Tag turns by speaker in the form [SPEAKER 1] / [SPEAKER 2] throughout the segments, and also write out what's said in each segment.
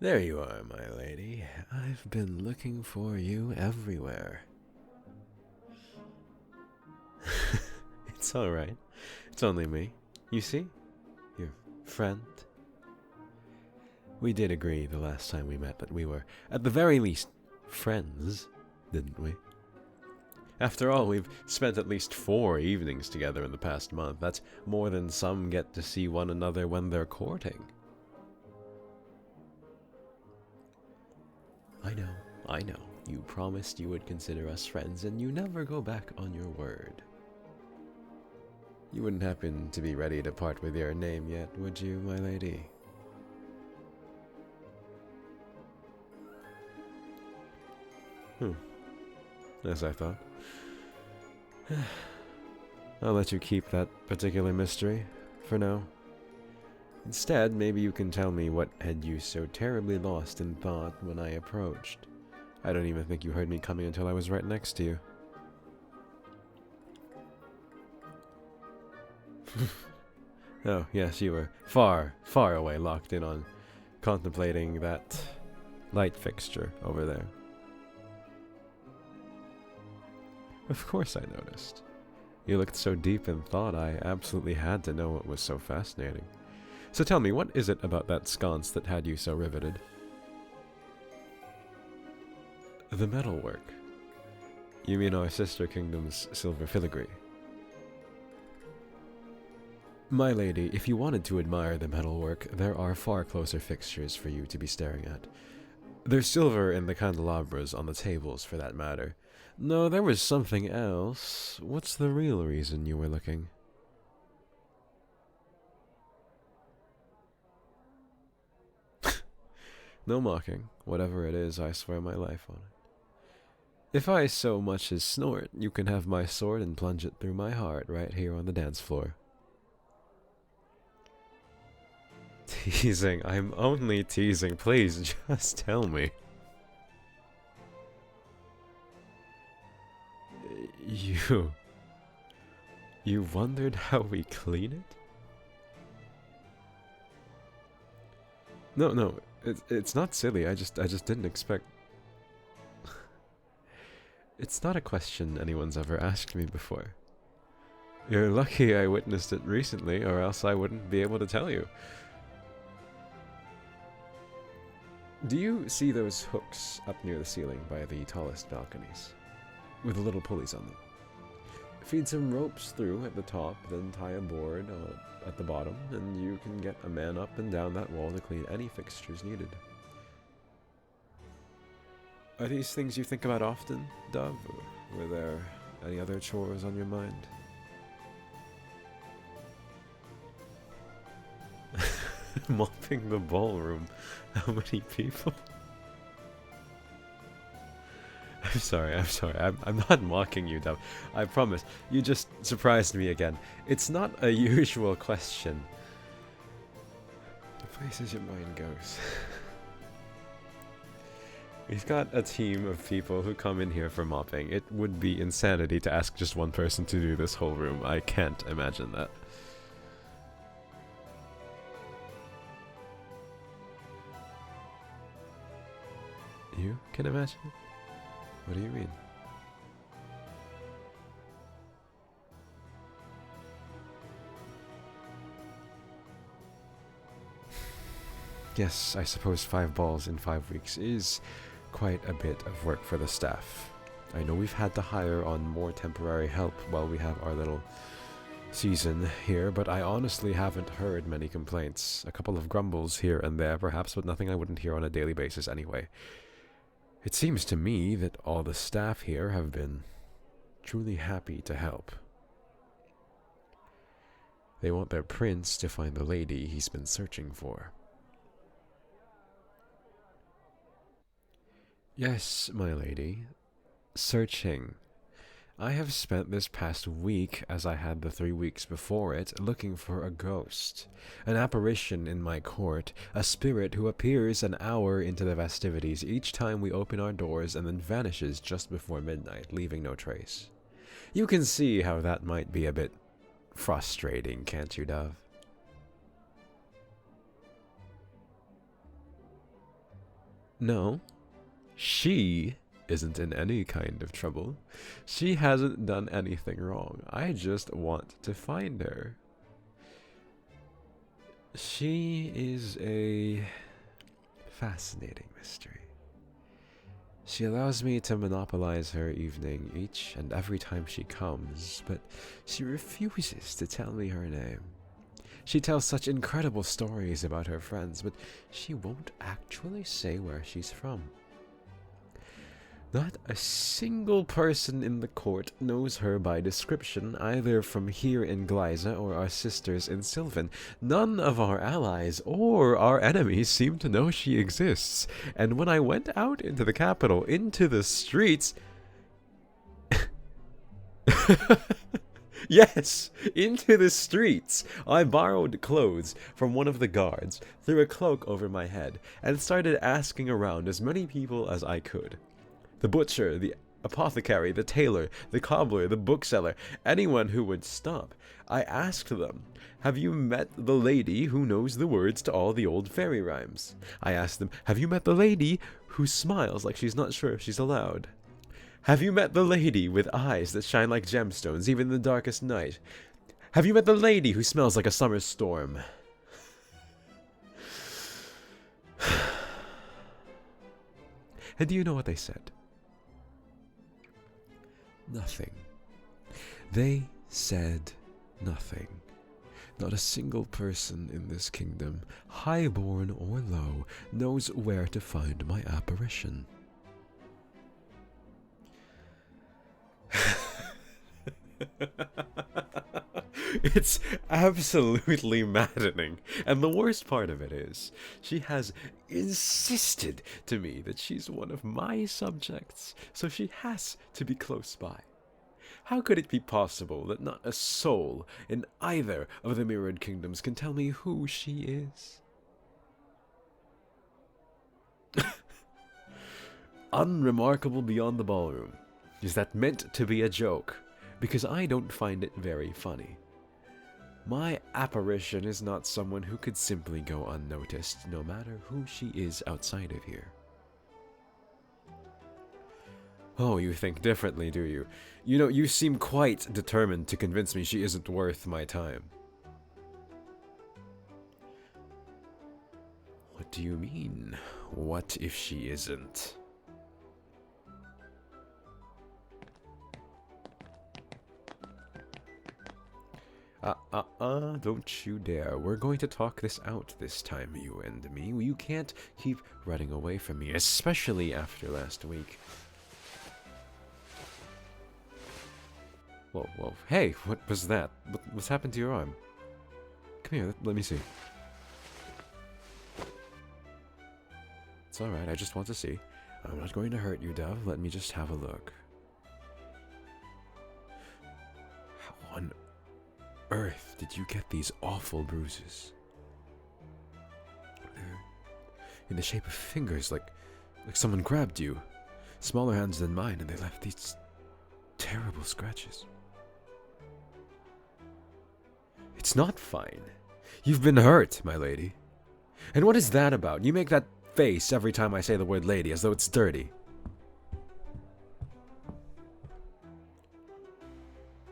[SPEAKER 1] There you are, my lady. I've been looking for you everywhere. It's alright. It's only me. You see? Your friend. We did agree the last time we met that we were, at the very least, friends, didn't we? After all, we've spent at least 4 evenings together in the past month. That's more than some get to see one another when they're courting. I know. You promised you would consider us friends, and you never go back on your word. You wouldn't happen to be ready to part with your name yet, would you, my lady? As I thought. I'll let you keep that particular mystery, for now. Instead, maybe you can tell me what had you so terribly lost in thought when I approached. I don't even think you heard me coming until I was right next to you. Oh, yes, you were far, far away, locked in on contemplating that light fixture over there. Of course I noticed. You looked so deep in thought, I absolutely had to know what was so fascinating. So tell me, what is it about that sconce that had you so riveted? The metalwork. You mean our sister kingdom's silver filigree? My lady, if you wanted to admire the metalwork, there are far closer fixtures for you to be staring at. There's silver in the candelabras on the tables, for that matter. No, there was something else. What's the real reason you were looking? No mocking. Whatever it is, I swear my life on it. If I so much as snort, you can have my sword and plunge it through my heart right here on the dance floor. Teasing. I'm only teasing. Please, just tell me. You wondered how we clean it? No, it's not silly. I just didn't expect. It's not a question anyone's ever asked me before. You're lucky I witnessed it recently, or else I wouldn't be able to tell you. Do you see those hooks up near the ceiling by the tallest balconies? With the little pulleys on them. Feed some ropes through at the top, then tie a board at the bottom, and you can get a man up and down that wall to clean any fixtures needed. Are these things you think about often, Dove? Or were there any other chores on your mind? Mopping the ballroom. How many people? I'm sorry. I'm not mocking you, Dove. I promise. You just surprised me again. It's not a usual question. The places your mind goes. We've got a team of people who come in here for mopping. It would be insanity to ask just one person to do this whole room. I can't imagine that. You can imagine it? What do you mean? Yes, I suppose 5 balls in 5 weeks is quite a bit of work for the staff. I know we've had to hire on more temporary help while we have our little season here, but I honestly haven't heard many complaints. A couple of grumbles here and there, perhaps, but nothing I wouldn't hear on a daily basis anyway. It seems to me that all the staff here have been truly happy to help. They want their prince to find the lady he's been searching for. Yes, my lady. Searching. I have spent this past week, as I had the 3 weeks before it, looking for a ghost. An apparition in my court, a spirit who appears an hour into the festivities each time we open our doors and then vanishes just before midnight, leaving no trace. You can see how that might be a bit frustrating, can't you, Dove? No, she isn't in any kind of trouble. She hasn't done anything wrong. I just want to find her. She is a fascinating mystery. She allows me to monopolize her evening each and every time she comes, but she refuses to tell me her name. She tells such incredible stories about her friends, but she won't actually say where she's from. Not a single person in the court knows her by description, either from here in Glyza or our sisters in Sylvan. None of our allies or our enemies seem to know she exists. And when I went out into the capital, into the streets... Yes, into the streets. I borrowed clothes from one of the guards, threw a cloak over my head, and started asking around as many people as I could. The butcher, the apothecary, the tailor, the cobbler, the bookseller, anyone who would stop. I asked them, have you met the lady who knows the words to all the old fairy rhymes? I asked them, have you met the lady who smiles like she's not sure if she's allowed? Have you met the lady with eyes that shine like gemstones, even in the darkest night? Have you met the lady who smells like a summer storm? And do you know what they said? Nothing. They said nothing. Not a single person in this kingdom, highborn or low, knows where to find my apparition. It's absolutely maddening. And the worst part of it is, she has insisted to me that she's one of my subjects, so she has to be close by. How could it be possible that not a soul in either of the mirrored kingdoms can tell me who she is? Unremarkable beyond the ballroom. Is that meant to be a joke? Because I don't find it very funny. My apparition is not someone who could simply go unnoticed, no matter who she is outside of here. Oh, you think differently, do you? You know, you seem quite determined to convince me she isn't worth my time. What do you mean? What if she isn't? Don't you dare. We're going to talk this out this time, you and me. You can't keep running away from me, especially after last week. Whoa, whoa. Hey, what was that? What's happened to your arm? Come here, let me see. It's alright, I just want to see. I'm not going to hurt you, Dove. Let me just have a look. How on earth did you get these awful bruises? They're in the shape of fingers, like someone grabbed you. Smaller hands than mine, and they left these terrible scratches. It's not fine. You've been hurt, my lady. And what is that about? You make that face every time I say the word lady, as though it's dirty.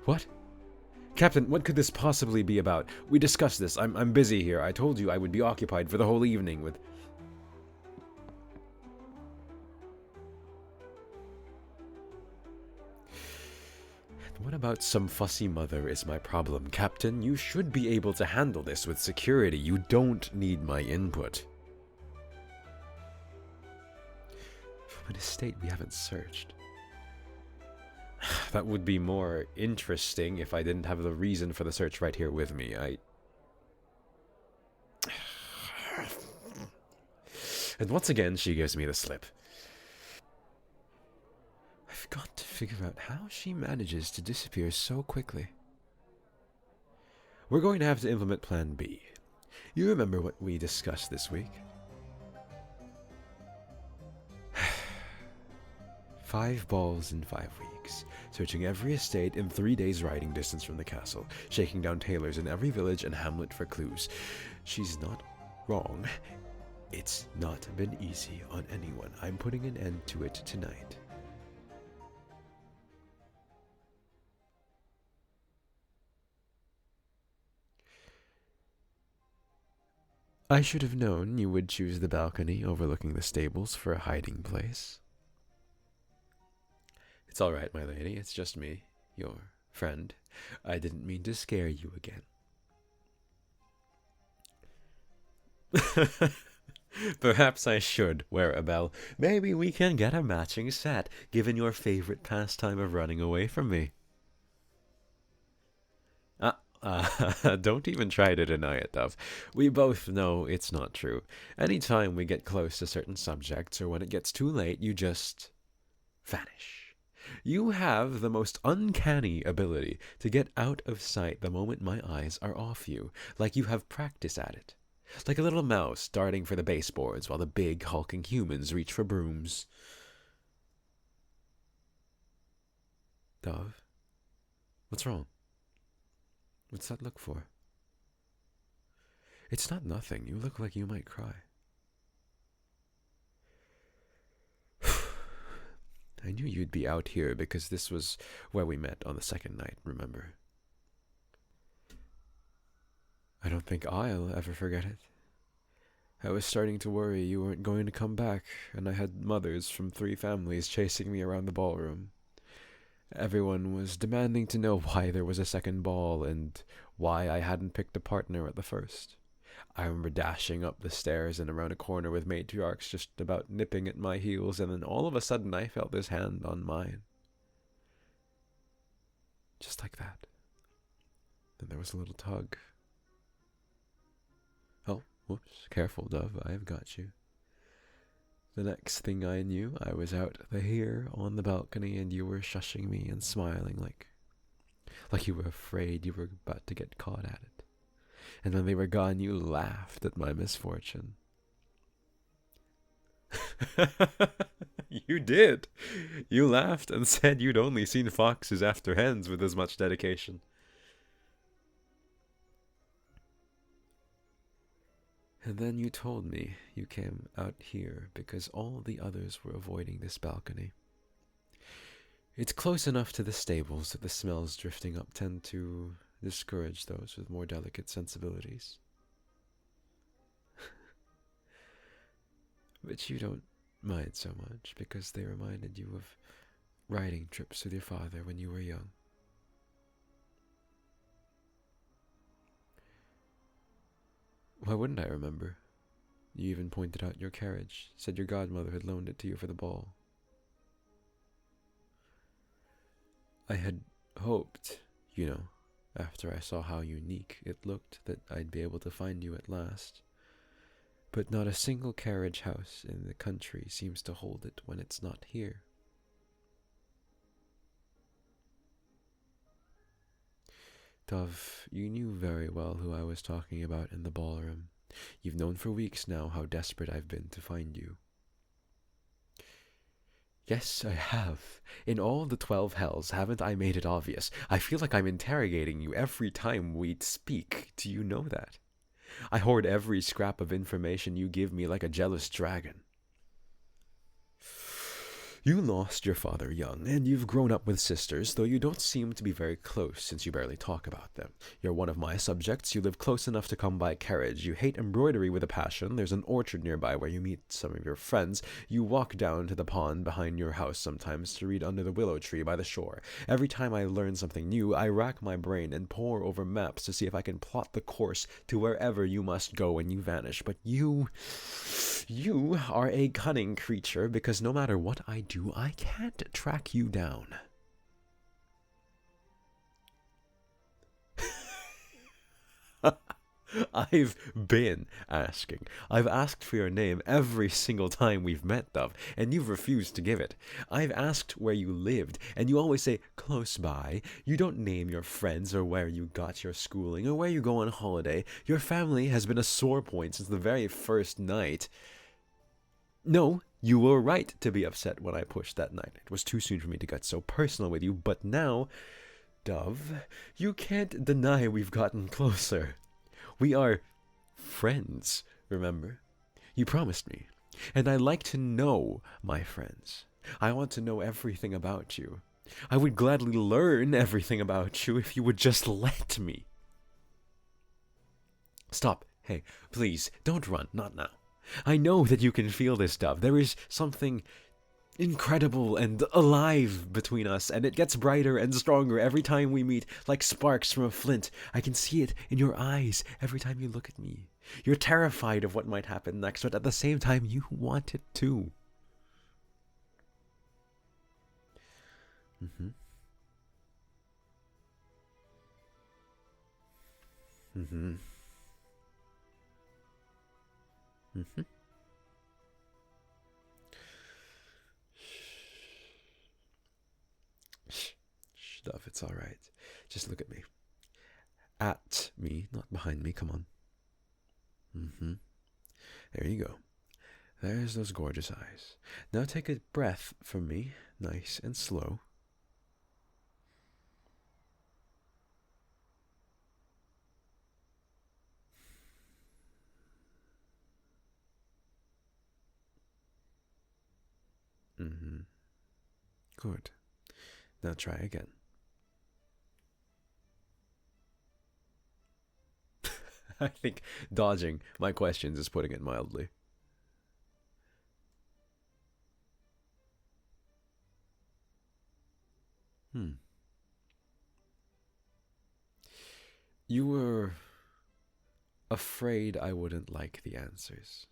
[SPEAKER 1] What? Captain, what could this possibly be about? We discussed this. I'm busy here. I told you I would be occupied for the whole evening with... What about some fussy mother is my problem, Captain? You should be able to handle this with security. You don't need my input. From an estate we haven't searched. That would be more interesting if I didn't have the reason for the search right here with me. And once again, she gives me the slip. I've got to figure out how she manages to disappear so quickly. We're going to have to implement Plan B. You remember what we discussed this week? 5 balls in 5 weeks, searching every estate in 3 days' riding distance from the castle, shaking down tailors in every village and hamlet for clues. She's not wrong. It's not been easy on anyone. I'm putting an end to it tonight. I should have known you would choose the balcony overlooking the stables for a hiding place. It's all right, my lady. It's just me, your friend. I didn't mean to scare you again. Perhaps I should wear a bell. Maybe we can get a matching set, given your favorite pastime of running away from me. Don't even try to deny it, Dove. We both know it's not true. Anytime we get close to certain subjects, or when it gets too late, you just vanish. You have the most uncanny ability to get out of sight the moment my eyes are off you, like you have practice at it. Like a little mouse darting for the baseboards while the big, hulking humans reach for brooms. Dove, what's wrong? What's that look for? It's not nothing. You look like you might cry. I knew you'd be out here because this was where we met on the second night, remember? I don't think I'll ever forget it. I was starting to worry you weren't going to come back, and I had mothers from 3 families chasing me around the ballroom. Everyone was demanding to know why there was a second ball and why I hadn't picked a partner at the first. I remember dashing up the stairs and around a corner with matriarchs just about nipping at my heels, and then all of a sudden I felt this hand on mine. Just like that. Then there was a little tug. Oh, whoops, careful, Dove, I have got you. The next thing I knew, I was out here on the balcony and you were shushing me and smiling like you were afraid you were about to get caught at it. And when they were gone, you laughed at my misfortune. You did. You laughed and said you'd only seen foxes after hens with as much dedication. And then you told me you came out here because all the others were avoiding this balcony. It's close enough to the stables that the smells drifting up tend to discourage those with more delicate sensibilities. But you don't mind so much because they reminded you of riding trips with your father when you were young. Why wouldn't I remember? You even pointed out your carriage, said your godmother had loaned it to you for the ball. I had hoped, after I saw how unique it looked, that I'd be able to find you at last. But not a single carriage house in the country seems to hold it when it's not here. Dove, you knew very well who I was talking about in the ballroom. You've known for weeks now how desperate I've been to find you. Yes, I have. In all the 12 hells, haven't I made it obvious? I feel like I'm interrogating you every time we speak. Do you know that? I hoard every scrap of information you give me like a jealous dragon. You lost your father young, and you've grown up with sisters, though you don't seem to be very close since you barely talk about them. You're one of my subjects, you live close enough to come by carriage, you hate embroidery with a passion, there's an orchard nearby where you meet some of your friends, you walk down to the pond behind your house sometimes to read under the willow tree by the shore. Every time I learn something new, I rack my brain and pore over maps to see if I can plot the course to wherever you must go when you vanish. But you are a cunning creature, because no matter what I do, I can't track you down. I've been asking. I've asked for your name every single time we've met, Dove, and you've refused to give it. I've asked where you lived, and you always say, close by. You don't name your friends or where you got your schooling or where you go on holiday. Your family has been a sore point since the very first night. No, you were right to be upset when I pushed that night. It was too soon for me to get so personal with you, but now, Dove, you can't deny we've gotten closer. We are friends, remember? You promised me. And I like to know my friends. I want to know everything about you. I would gladly learn everything about you if you would just let me. Stop. Hey, please, don't run. Not now. I know that you can feel this, Dove. There is something incredible and alive between us, and it gets brighter and stronger every time we meet, like sparks from a flint. I can see it in your eyes every time you look at me. You're terrified of what might happen next, but at the same time, you want it too. Mm-hmm. Mm-hmm. Mm-hmm. Shh, Dove, it's all right. Just look at me. At me, not behind me. Come on. Mm-hmm. There you go. There's those gorgeous eyes. Now take a breath from me, nice and slow. Mm-hmm. Good. Now try again. I think dodging my questions is putting it mildly. You were afraid I wouldn't like the answers.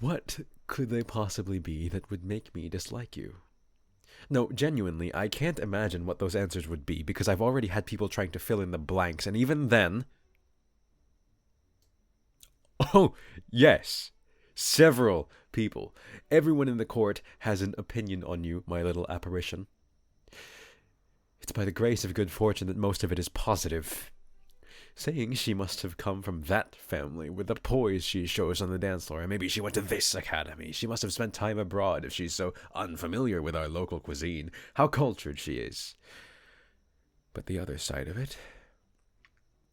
[SPEAKER 1] What could they possibly be that would make me dislike you? No, genuinely, I can't imagine what those answers would be because I've already had people trying to fill in the blanks, and even then... Oh, yes. Several people. Everyone in the court has an opinion on you, my little apparition. It's by the grace of good fortune that most of it is positive. Saying she must have come from that family with the poise she shows on the dance floor, and maybe she went to this academy. She must have spent time abroad if she's so unfamiliar with our local cuisine. How cultured she is. But the other side of it,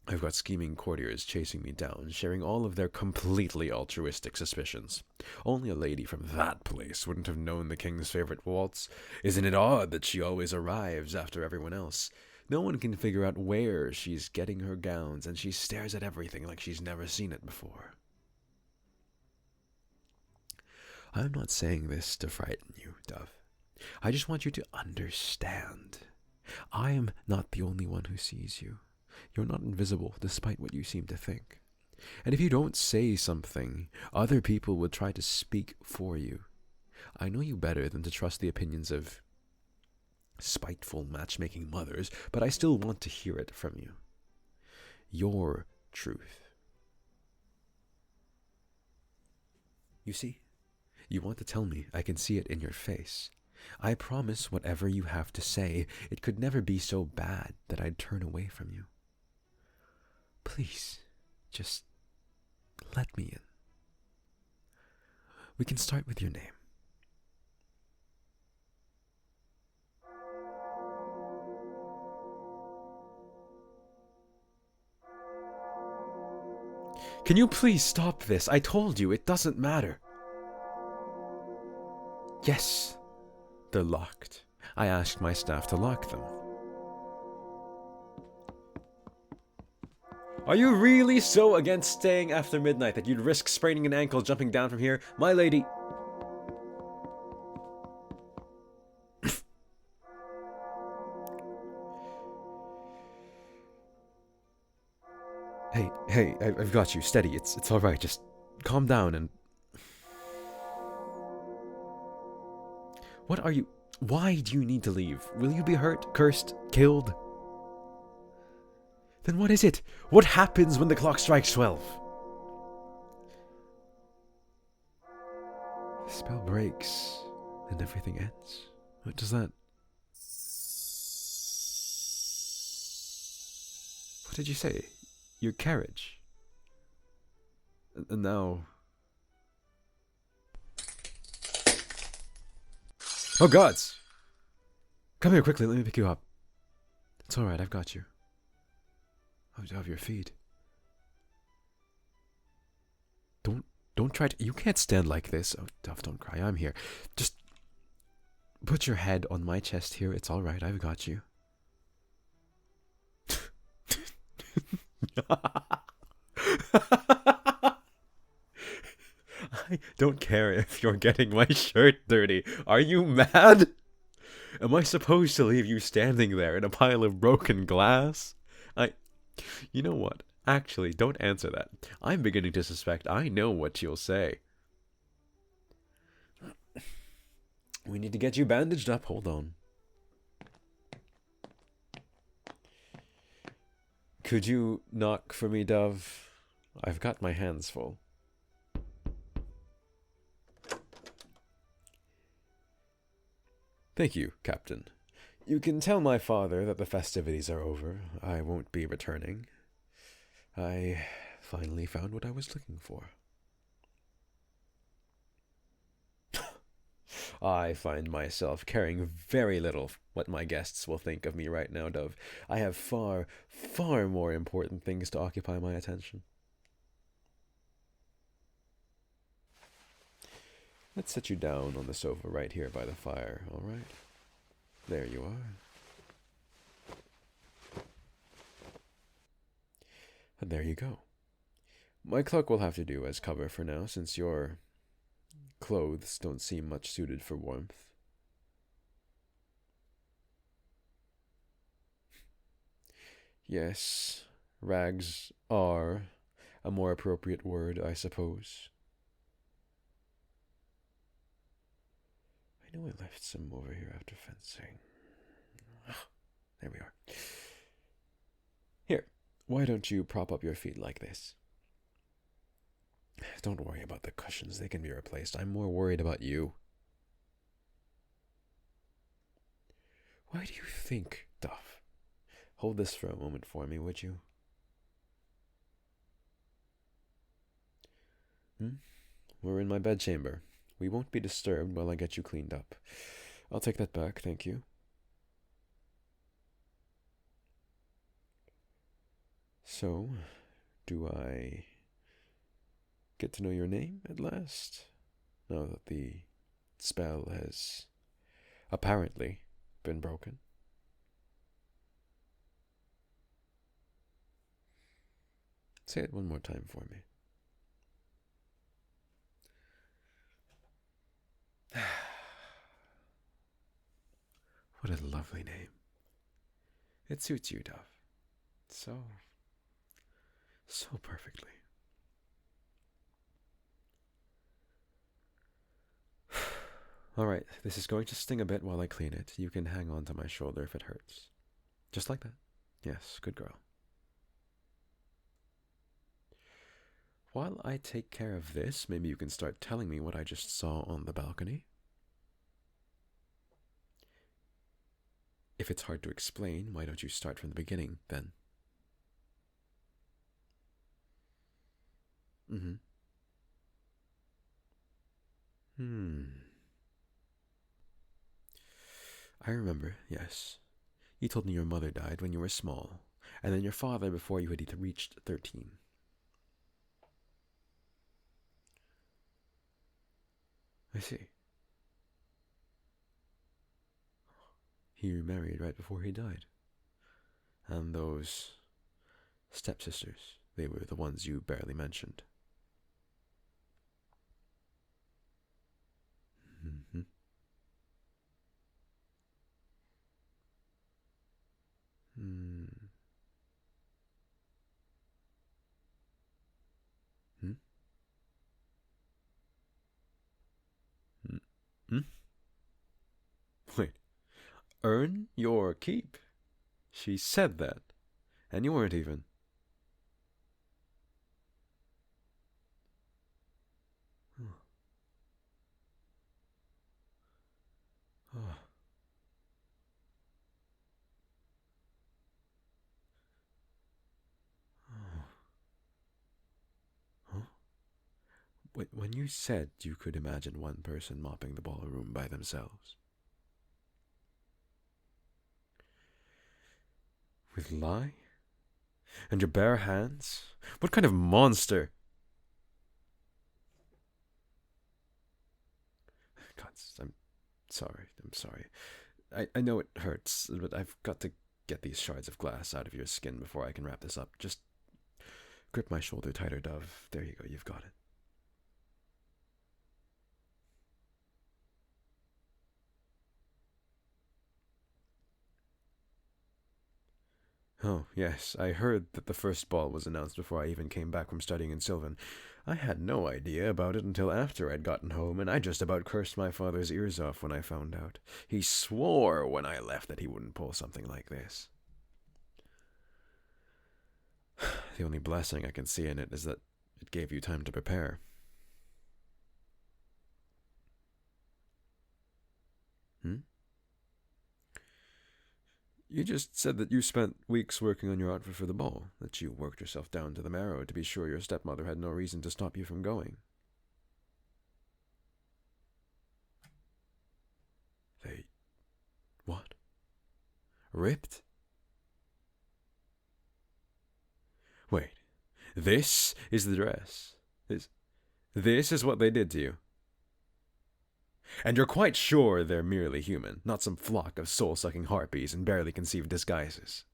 [SPEAKER 1] I've got scheming courtiers chasing me down, sharing all of their completely altruistic suspicions. Only a lady from that place wouldn't have known the king's favorite waltz. Isn't it odd that she always arrives after everyone else? No one can figure out where she's getting her gowns, and she stares at everything like she's never seen it before. I'm not saying this to frighten you, Dove. I just want you to understand. I am not the only one who sees you. You're not invisible, despite what you seem to think. And if you don't say something, other people will try to speak for you. I know you better than to trust the opinions of spiteful matchmaking mothers, but I still want to hear it from you. Your truth. You see, you want to tell me, I can see it in your face. I promise whatever you have to say, it could never be so bad that I'd turn away from you. Please, just let me in. We can start with your name. Can you please stop this? I told you, it doesn't matter. Yes, they're locked. I asked my staff to lock them. Are you really so against staying after midnight that you'd risk spraining an ankle jumping down from here? My lady... Hey, I've got you. Steady. It's all right. Just calm down and... What are you... Why do you need to leave? Will you be hurt, cursed, killed? Then what is it? What happens when the clock strikes 12? The spell breaks and everything ends. What does that... What did you say? Your carriage? And now... Oh gods! Come here quickly, let me pick you up. It's alright, I've got you. How have your feet? Don't don't try to. You can't stand like this. Oh, Duff, don't cry. I'm here. Just put your head on my chest here. It's all right. I've got you. I don't care if you're getting my shirt dirty. Are you mad? Am I supposed to leave you standing there in a pile of broken glass? You know what? Actually, don't answer that. I'm beginning to suspect I know what you'll say. We need to get you bandaged up. Hold on. Could you knock for me, Dove? I've got my hands full. Thank you, Captain. You can tell my father that the festivities are over. I won't be returning. I finally found what I was looking for. I find myself caring very little what my guests will think of me right now, Dove. I have far, far more important things to occupy my attention. Let's sit you down on the sofa right here by the fire, all right? There you are. And there you go. My cloak will have to do as cover for now, since your clothes don't seem much suited for warmth. Yes, rags are a more appropriate word, I suppose. I know I left some over here after fencing. There we are. Here, why don't you prop up your feet like this? Don't worry about the cushions, they can be replaced. I'm more worried about you. Why do you think, Duff? Hold this for a moment for me, would you? We're in my bedchamber. We won't be disturbed while I get you cleaned up. I'll take that back, thank you. So, do I get to know your name at last? Now that the spell has apparently been broken. Say it one more time for me. What a lovely name. It suits you, Dove. So perfectly. Alright, this is going to sting a bit while I clean it. You can hang on to my shoulder if it hurts. Just like that. Yes, good girl. While I take care of this, maybe you can start telling me what I just saw on the balcony. If it's hard to explain, why don't you start from the beginning, then? I remember, yes. You told me your mother died when you were small, and then your father before you had reached 13. I see. He remarried right before he died. And those stepsisters, they were the ones you barely mentioned. Mm-hmm. Hmm. Hmm? Hmm? Wait. Earn your keep? She said that. And you weren't even. Oh. Huh? When you said you could imagine one person mopping the ballroom by themselves. With lye? And your bare hands? What kind of monster? I'm sorry. I'm sorry. I know it hurts, but I've got to get these shards of glass out of your skin before I can wrap this up. Just grip my shoulder tighter, Dove. There you go, you've got it. Oh, yes, I heard that the first ball was announced before I even came back from studying in Sylvan. I had no idea about it until after I'd gotten home, and I just about cursed my father's ears off when I found out. He swore when I left that he wouldn't pull something like this. The only blessing I can see in it is that it gave you time to prepare. Hmm? You just said that you spent weeks working on your outfit for the ball, that you worked yourself down to the marrow to be sure your stepmother had no reason to stop you from going. They... what? Ripped? Wait, this is the dress? This is what they did to you? And you're quite sure they're merely human, not some flock of soul-sucking harpies in barely conceived disguises?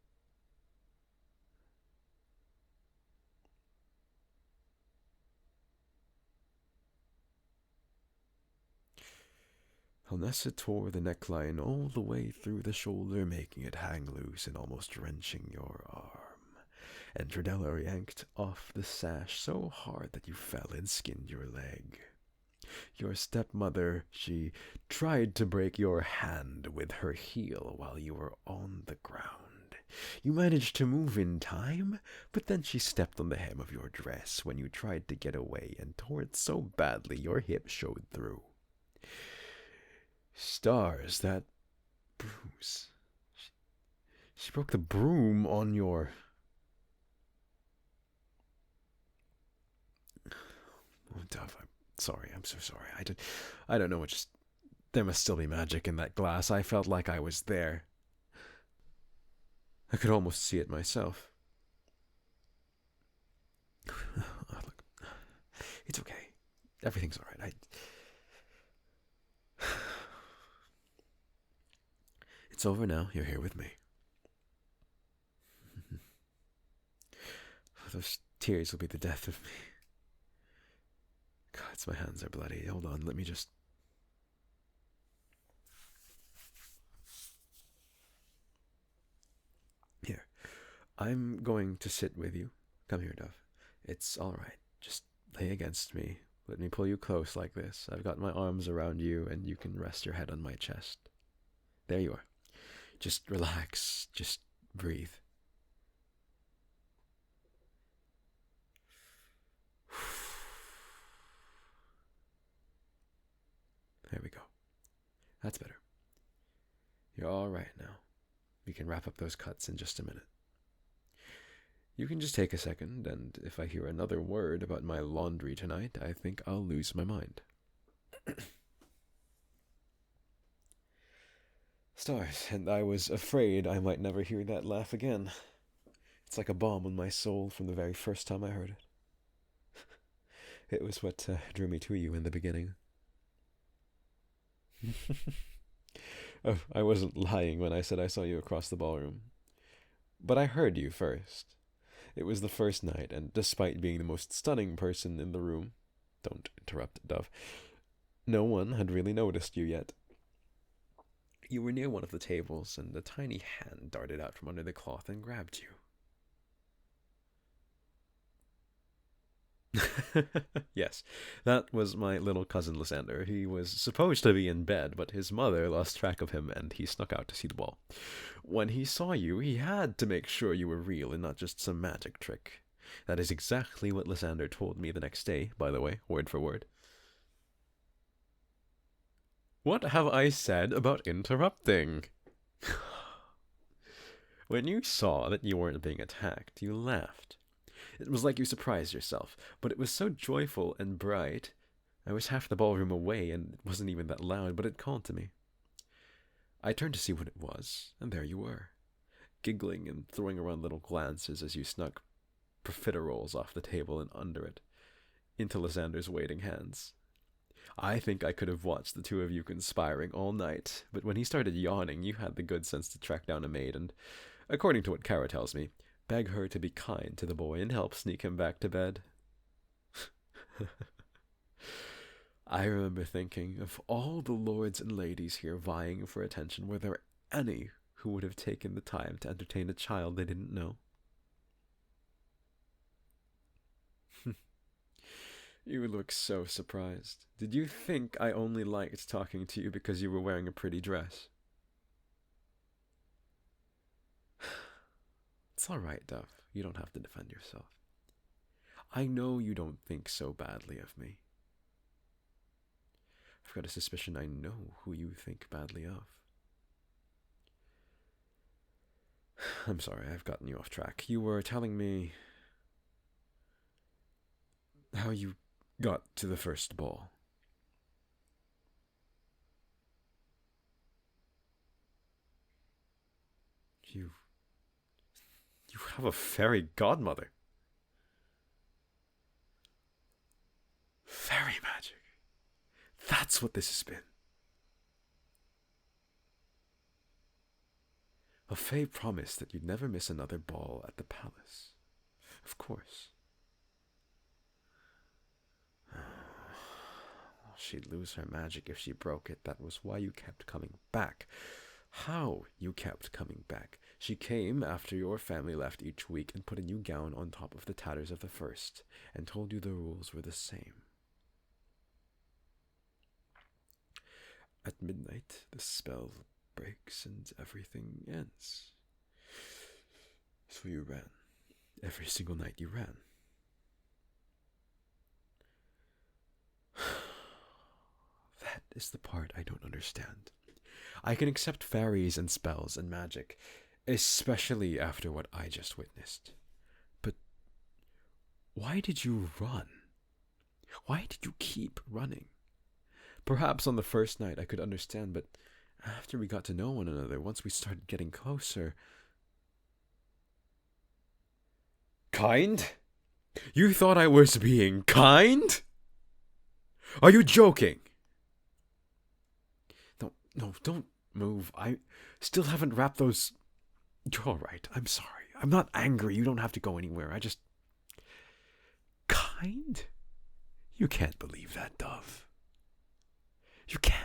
[SPEAKER 1] Alnessa tore the neckline all the way through the shoulder, making it hang loose and almost wrenching your arm. And Tradella yanked off the sash so hard that you fell and skinned your leg. Your stepmother, she tried to break your hand with her heel while you were on the ground. You managed to move in time, but then she stepped on the hem of your dress when you tried to get away and tore it so badly your hip showed through. Stars, that bruise. She broke the broom on your... Oh, Dove, I'm sorry. I'm so sorry. I don't know what just... There must still be magic in that glass. I felt like I was there. I could almost see it myself. Oh, look, it's okay. Everything's all right. It's over now. You're here with me. Those tears will be the death of me. God, my hands are bloody. Hold on, let me just... Here. I'm going to sit with you. Come here, Dove. It's all right. Just lay against me. Let me pull you close like this. I've got my arms around you, and you can rest your head on my chest. There you are. Just relax. Just breathe. There we go. That's better. You're all right now. We can wrap up those cuts in just a minute. You can just take a second, and if I hear another word about my laundry tonight, I think I'll lose my mind. Stars, and I was afraid I might never hear that laugh again. It's like a bomb on my soul from the very first time I heard it. It was what drew me to you in the beginning. Oh, I wasn't lying when I said I saw you across the ballroom. But I heard you first. It was the first night, and despite being the most stunning person in the room, don't interrupt, Dove, no one had really noticed you yet. You were near one of the tables, and a tiny hand darted out from under the cloth and grabbed you. Yes, that was my little cousin Lysander. He was supposed to be in bed, but his mother lost track of him and he snuck out to see the ball. When he saw you, he had to make sure you were real and not just some magic trick. That is exactly what Lysander told me the next day, by the way, word for word. What have I said about interrupting? When you saw that you weren't being attacked, you laughed. It was like you surprised yourself, but it was so joyful and bright. I was half the ballroom away, and it wasn't even that loud, but it called to me. I turned to see what it was, and there you were, giggling and throwing around little glances as you snuck profiteroles off the table and under it, into Lysander's waiting hands. I think I could have watched the two of you conspiring all night, but when he started yawning, you had the good sense to track down a maid and, according to what Kara tells me, beg her to be kind to the boy and help sneak him back to bed. I remember thinking, of all the lords and ladies here vying for attention, were there any who would have taken the time to entertain a child they didn't know? You look so surprised. Did you think I only liked talking to you because you were wearing a pretty dress? It's alright, Dove. You don't have to defend yourself. I know you don't think so badly of me. I've got a suspicion I know who you think badly of. I'm sorry, I've gotten you off track. You were telling me how you got to the first ball. You have a fairy godmother. Fairy magic. That's what this has been. A fae promised that you'd never miss another ball at the palace. Of course. She'd lose her magic if she broke it. That was why you kept coming back. How you kept coming back. She came after your family left each week and put a new gown on top of the tatters of the first, and told you the rules were the same. At midnight, the spell breaks and everything ends. So you ran. Every single night you ran. That is the part I don't understand. I can accept fairies and spells and magic, especially after what I just witnessed. But why did you run? Why did you keep running? Perhaps on the first night I could understand, but after we got to know one another, once we started getting closer... Kind? You thought I was being kind? Are you joking? No, don't move. I still haven't wrapped those... You're alright, I'm sorry. I'm not angry, you don't have to go anywhere. I just... Kind? You can't believe that, Dove. You can't.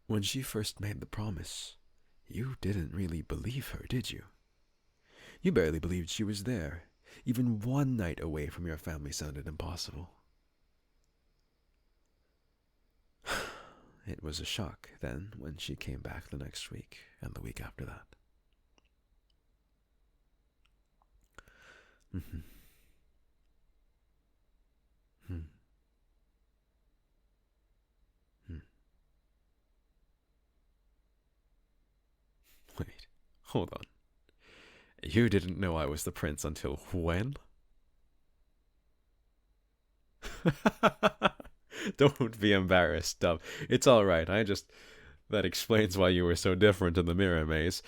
[SPEAKER 1] When she first made the promise, you didn't really believe her, did you? You barely believed she was there. Even one night away from your family sounded impossible. It was a shock, then, when she came back the next week, and the week after that. Wait, hold on. You didn't know I was the prince until when? Don't be embarrassed, Dove. It's alright, that explains why you were so different in the mirror maze.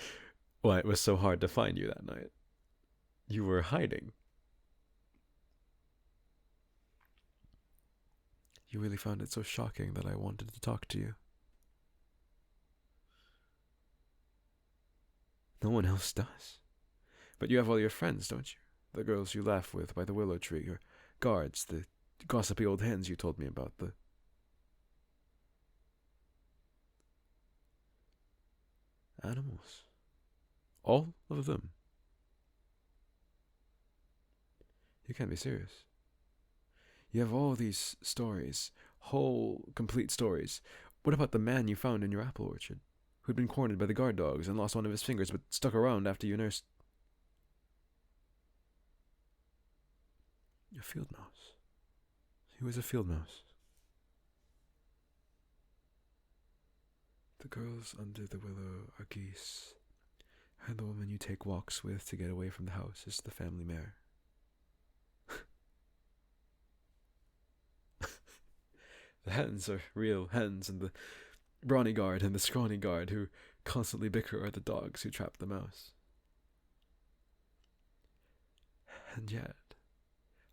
[SPEAKER 1] Why it was so hard to find you that night. You were hiding. You really found it so shocking that I wanted to talk to you. No one else does. But you have all your friends, don't you? The girls you laugh with by the willow tree, your guards, the gossipy old hens you told me about, the... Animals. All of them. You can't be serious. You have all these stories, whole, complete stories. What about the man you found in your apple orchard, who'd been cornered by the guard dogs and lost one of his fingers but stuck around after you nursed... A field mouse. He was a field mouse. The girls under the willow are geese, and the woman you take walks with to get away from the house is the family mare. The hens are real hens, and the brawny guard and the scrawny guard who constantly bicker are the dogs who trap the mouse. And yet,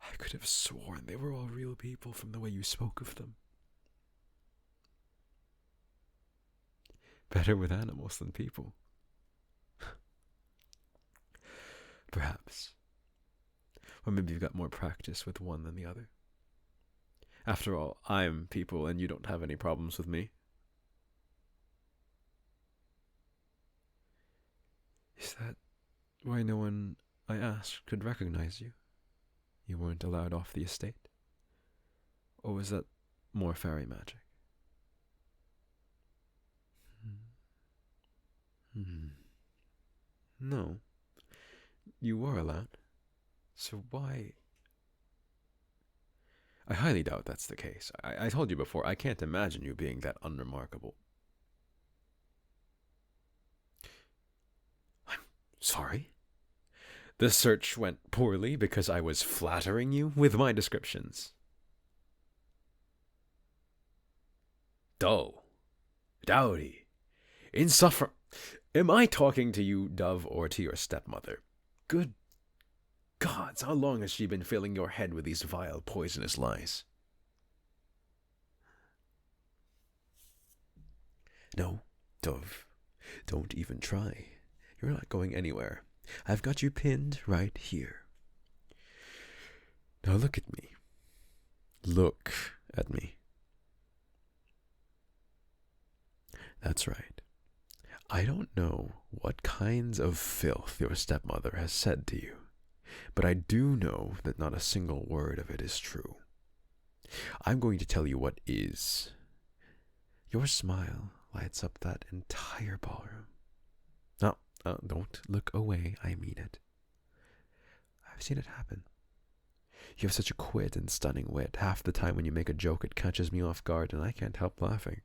[SPEAKER 1] I could have sworn they were all real people from the way you spoke of them. Better with animals than people. Perhaps. Or maybe you've got more practice with one than the other. After all, I'm people and you don't have any problems with me. Is that why no one I asked could recognize you? You weren't allowed off the estate? Or was that more fairy magic? No. You were allowed. So why? I highly doubt that's the case. I told you before, I can't imagine you being that unremarkable. I'm sorry? The search went poorly because I was flattering you with my descriptions. Dull. Dowdy. Insufferable. Am I talking to you, Dove, or to your stepmother? Good gods, how long has she been filling your head with these vile, poisonous lies? No, Dove, don't even try. You're not going anywhere. I've got you pinned right here. Now look at me. Look at me. That's right. I don't know what kinds of filth your stepmother has said to you, but I do know that not a single word of it is true. I'm going to tell you what is. Your smile lights up that entire ballroom. No, don't look away, I mean it. I've seen it happen. You have such a quick and stunning wit. Half the time when you make a joke, it catches me off guard, and I can't help laughing.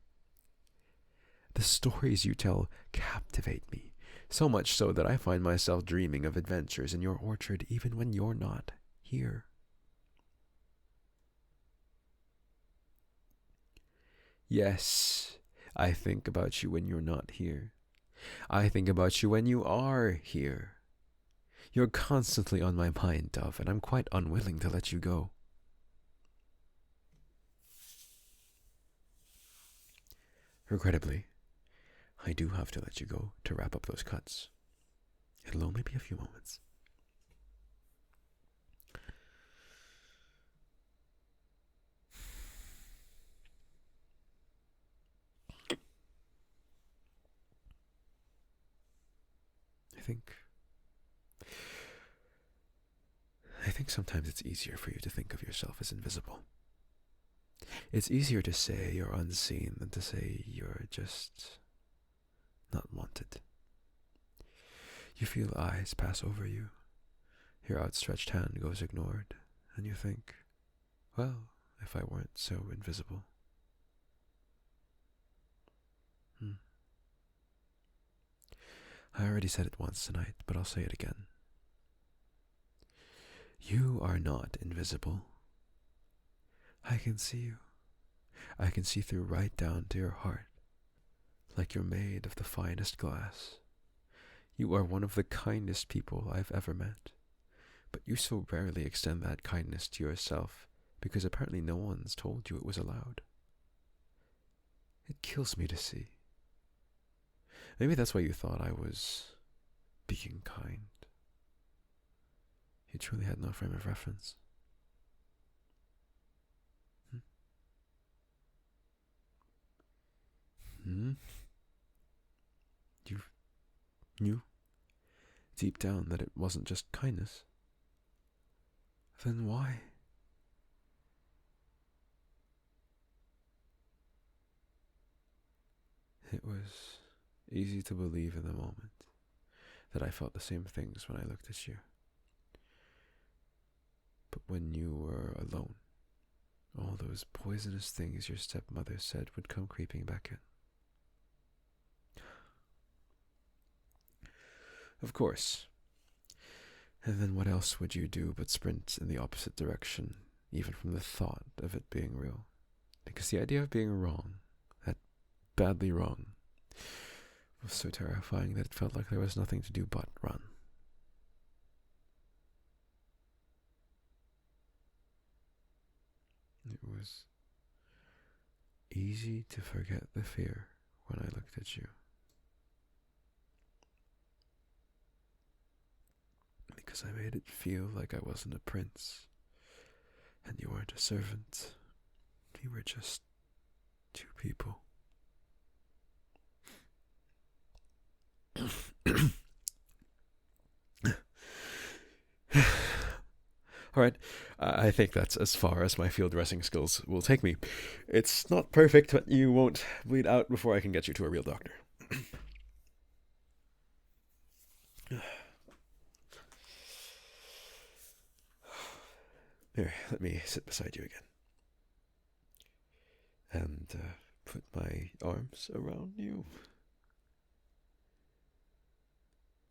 [SPEAKER 1] The stories you tell captivate me, so much so that I find myself dreaming of adventures in your orchard even when you're not here. Yes, I think about you when you're not here. I think about you when you are here. You're constantly on my mind, Dove, and I'm quite unwilling to let you go. Regrettably, I do have to let you go to wrap up those cuts. It'll only be a few moments. I think sometimes it's easier for you to think of yourself as invisible. It's easier to say you're unseen than to say you're just not wanted. You feel eyes pass over you. Your outstretched hand goes ignored, and you think, well, if I weren't so invisible. I already said it once tonight, but I'll say it again. You are not invisible. I can see you. I can see through right down to your heart, like you're made of the finest glass. You are one of the kindest people I've ever met, but you so rarely extend that kindness to yourself because apparently no one's told you it was allowed. It kills me to see. Maybe that's why you thought I was being kind. You truly had no frame of reference. You knew deep down that it wasn't just kindness. Then why? It was easy to believe in the moment that I felt the same things when I looked at you. But when you were alone, all those poisonous things your stepmother said would come creeping back in. Of course. And then what else would you do but sprint in the opposite direction, even from the thought of it being real? Because the idea of being wrong, that badly wrong, was so terrifying that it felt like there was nothing to do but run. It was easy to forget the fear when I looked at you. Because I made it feel like I wasn't a prince, and you weren't a servant. You were just two people. Alright, I think that's as far as my field dressing skills will take me. It's not perfect, but you won't bleed out before I can get you to a real doctor. Here, let me sit beside you again. And put my arms around you.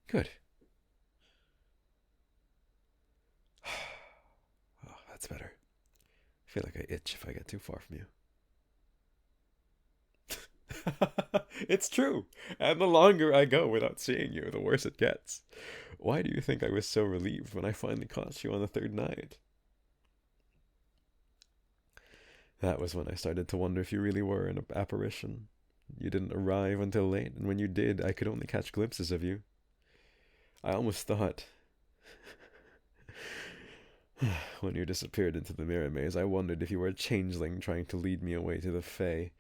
[SPEAKER 1] Good. Oh, that's better. I feel like I itch if I get too far from you. It's true. And the longer I go without seeing you, the worse it gets. Why do you think I was so relieved when I finally caught you on the third night? That was when I started to wonder if you really were an apparition. You didn't arrive until late, and when you did, I could only catch glimpses of you. I almost thought... When you disappeared into the mirror maze, I wondered if you were a changeling trying to lead me away to the Fae.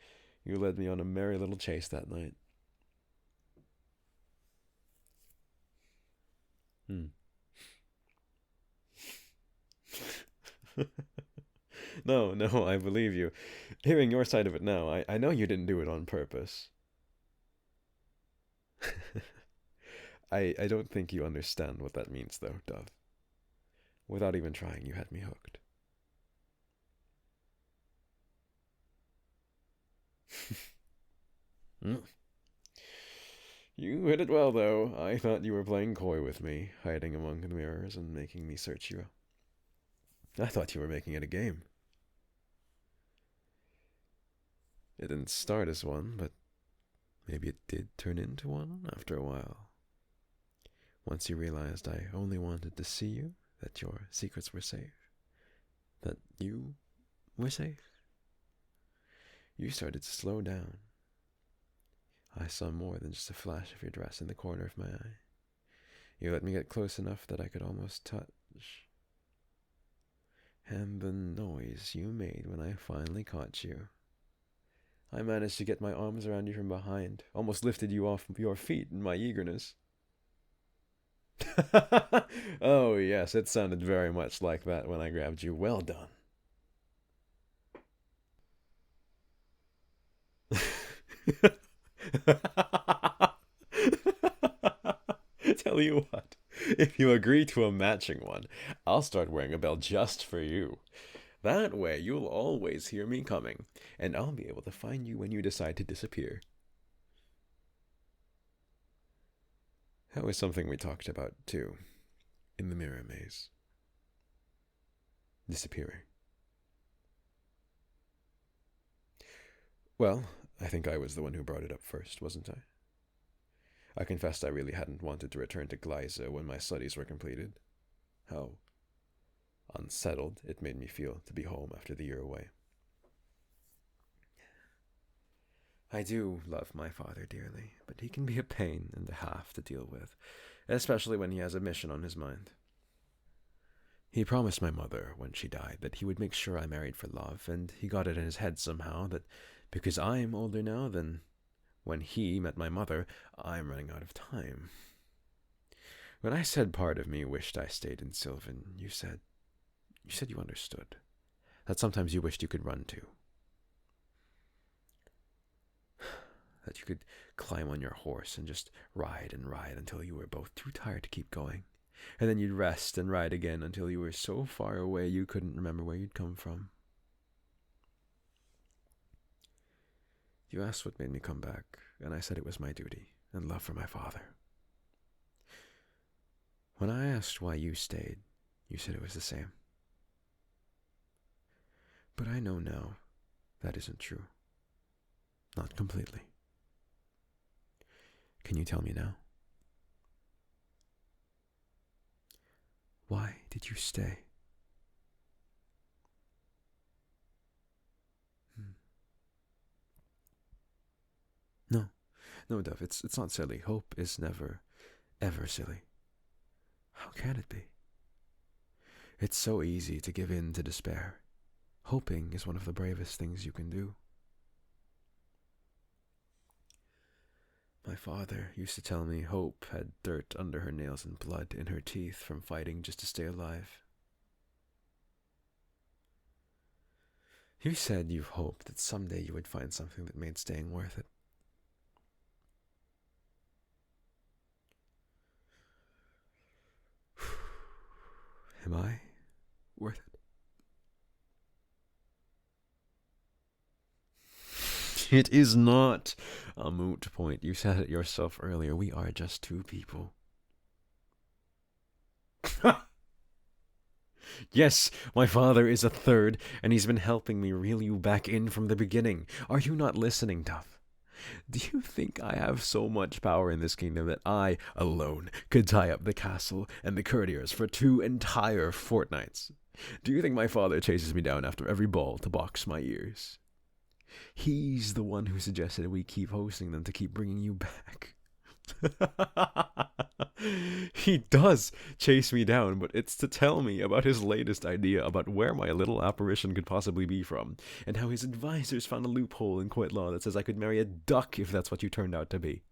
[SPEAKER 1] You led me on a merry little chase that night. No, I believe you. Hearing your side of it now, I know you didn't do it on purpose. I don't think you understand what that means, though, Dove. Without even trying, you had me hooked. You hit it well, though. I thought you were playing coy with me, hiding among the mirrors and making me search you. I thought you were making it a game. It didn't start as one, but maybe it did turn into one after a while. Once you realized I only wanted to see you, that your secrets were safe, that you were safe, you started to slow down. I saw more than just a flash of your dress in the corner of my eye. You let me get close enough that I could almost touch. And the noise you made when I finally caught you. I managed to get my arms around you from behind, almost lifted you off your feet in my eagerness. Oh, yes, it sounded very much like that when I grabbed you. Well done. Tell you what, if you agree to a matching one, I'll start wearing a bell just for you. That way you'll always hear me coming, and I'll be able to find you when you decide to disappear. That was something we talked about, too, in the mirror maze. Disappearing. Well, I think I was the one who brought it up first, wasn't I? I confessed I really hadn't wanted to return to Glyza when my studies were completed. How unsettled it made me feel to be home after the year away. I do love my father dearly, but he can be a pain and a half to deal with, especially when he has a mission on his mind. He promised my mother, when she died, that he would make sure I married for love, and he got it in his head somehow that because I'm older now than when he met my mother, I'm running out of time. When I said part of me wished I stayed in Sylvan, you said you understood. That sometimes you wished you could run too. That you could climb on your horse and just ride and ride until you were both too tired to keep going. And then you'd rest and ride again until you were so far away you couldn't remember where you'd come from. You asked what made me come back, and I said it was my duty and love for my father. When I asked why you stayed, you said it was the same. But I know now That isn't true. Not completely. Can you tell me now? Why did you stay? No, no, Dove, it's not silly. Hope is never, ever silly. How can it be? It's so easy to give in to despair. Hoping is one of the bravest things you can do. My father used to tell me Hope had dirt under her nails and blood in her teeth from fighting just to stay alive. You said you hoped that someday you would find something that made staying worth it. Am I worth it? It is not a moot point. You said it yourself earlier. We are just two people. Yes, my father is a third, and he's been helping me reel you back in from the beginning. Are you not listening, Duff? Do you think I have so much power in this kingdom that I, alone, could tie up the castle and the courtiers for 2 entire fortnights? Do you think my father chases me down after every ball to box my ears? He's the one who suggested we keep hosting them to keep bringing you back. He does chase me down, but it's to tell me about his latest idea about where my little apparition could possibly be from, and how his advisors found a loophole in court law that says I could marry a duck if that's what you turned out to be.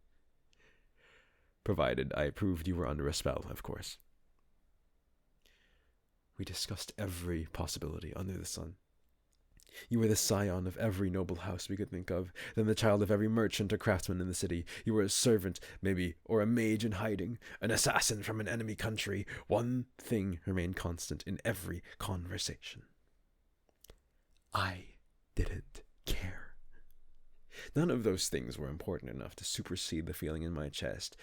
[SPEAKER 1] Provided I proved you were under a spell, of course. We discussed every possibility under the sun. You were the scion of every noble house we could think of, then the child of every merchant or craftsman in the city. You were a servant, maybe, or a mage in hiding, an assassin from an enemy country. One thing remained constant in every conversation. I didn't care. None of those things were important enough to supersede the feeling in my chest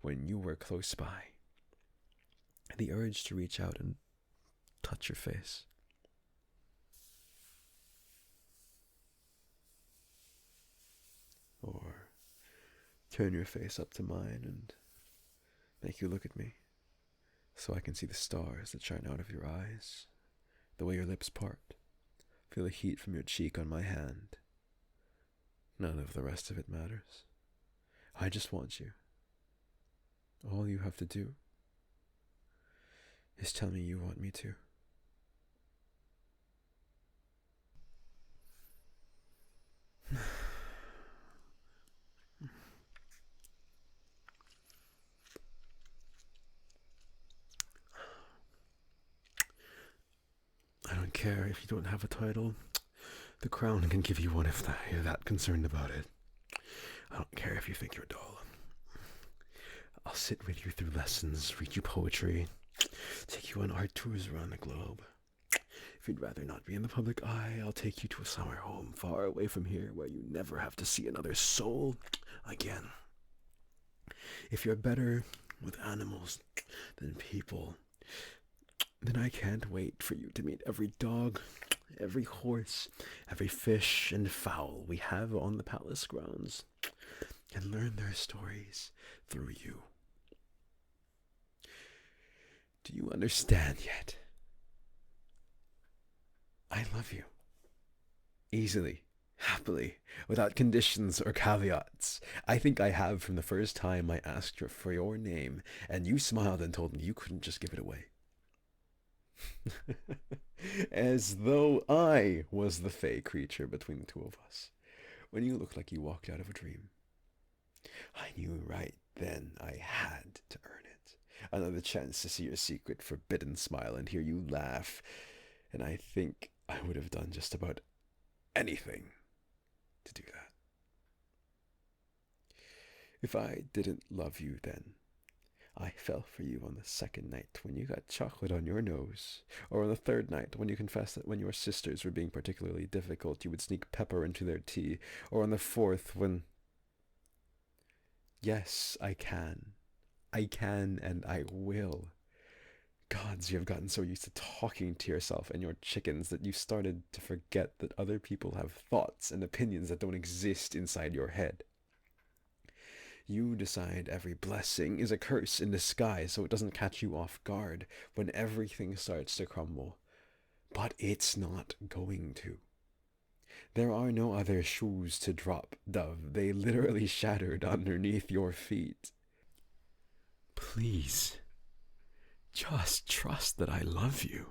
[SPEAKER 1] when you were close by. The urge to reach out and touch your face. Or turn your face up to mine and make you look at me, so I can see the stars that shine out of your eyes, the way your lips part, feel the heat from your cheek on my hand. None of the rest of it matters. I just want you. All you have to do is tell me you want me to. I don't care if you don't have a title. The crown can give you one if you're that concerned about it. I don't care if you think you're dull. I'll sit with you through lessons, read you poetry, take you on art tours around the globe. If you'd rather not be in the public eye, I'll take you to a summer home far away from here where you never have to see another soul again. If you're better with animals than people, then I can't wait for you to meet every dog, every horse, every fish and fowl we have on the palace grounds, and learn their stories through you. Do you understand yet? I love you. Easily, happily, without conditions or caveats. I think I have from the first time I asked you for your name, and you smiled and told me you couldn't just give it away. As though I was the fey creature between the two of us, when you looked like you walked out of a dream. I knew right then I had to earn it. Another chance to see your secret forbidden smile and hear you laugh, and I think I would have done just about anything to do that. If I didn't love you then, I fell for you on the second night when you got chocolate on your nose, or on the third night when you confessed that when your sisters were being particularly difficult you would sneak pepper into their tea, or on the fourth when... Yes, I can and I will. God odds you have gotten so used to talking to yourself and your chickens that you started to forget that other people have thoughts and opinions that don't exist inside your head. You decide every blessing is a curse in disguise so it doesn't catch you off guard when everything starts to crumble. But it's not going to. There are no other shoes to drop, Dove. They literally shattered underneath your feet. Please, just trust that I love you.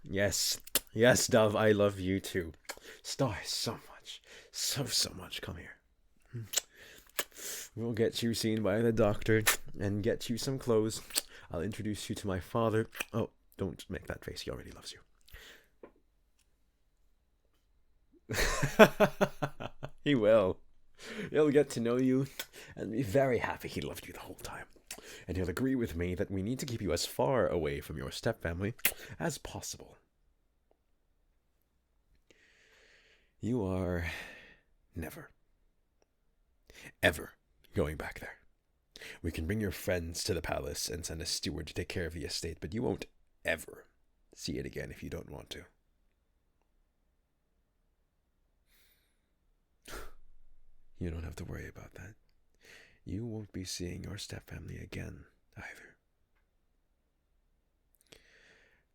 [SPEAKER 1] Yes, yes, Dove, I love you too. Stars, so much, so much. Come here. We'll get you seen by the doctor and get you some clothes. I'll introduce you to my father. Oh, don't make that face. He already loves you. He will. He'll get to know you and be very happy he loved you the whole time. And he'll agree with me that we need to keep you as far away from your stepfamily as possible. You are never, ever going back there. We can bring your friends to the palace and send a steward to take care of the estate, but you won't ever see it again if you don't want to. You don't have to worry about that. You won't be seeing your stepfamily again, either.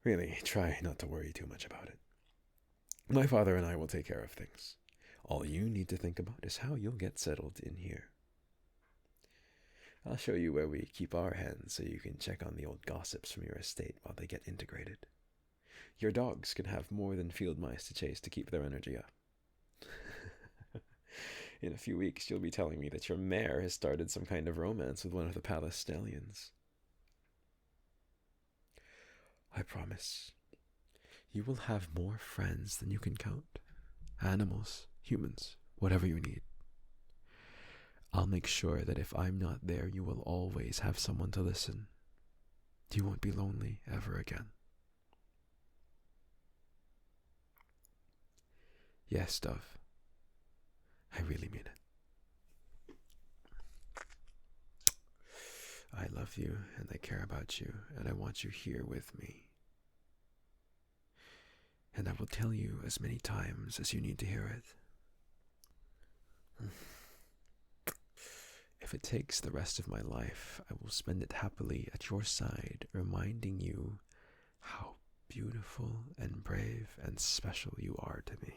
[SPEAKER 1] Really, try not to worry too much about it. My father and I will take care of things. All you need to think about is how you'll get settled in here. I'll show you where we keep our hens so you can check on the old gossips from your estate while they get integrated. Your dogs can have more than field mice to chase to keep their energy up. In a few weeks, you'll be telling me that your mare has started some kind of romance with one of the palace stallions. I promise, you will have more friends than you can count. Animals, humans, whatever you need. I'll make sure that if I'm not there, you will always have someone to listen. You won't be lonely ever again. Yes, Dove. I really mean it. I love you, and I care about you, and I want you here with me. And I will tell you as many times as you need to hear it. If it takes the rest of my life, I will spend it happily at your side, reminding you how beautiful and brave and special you are to me.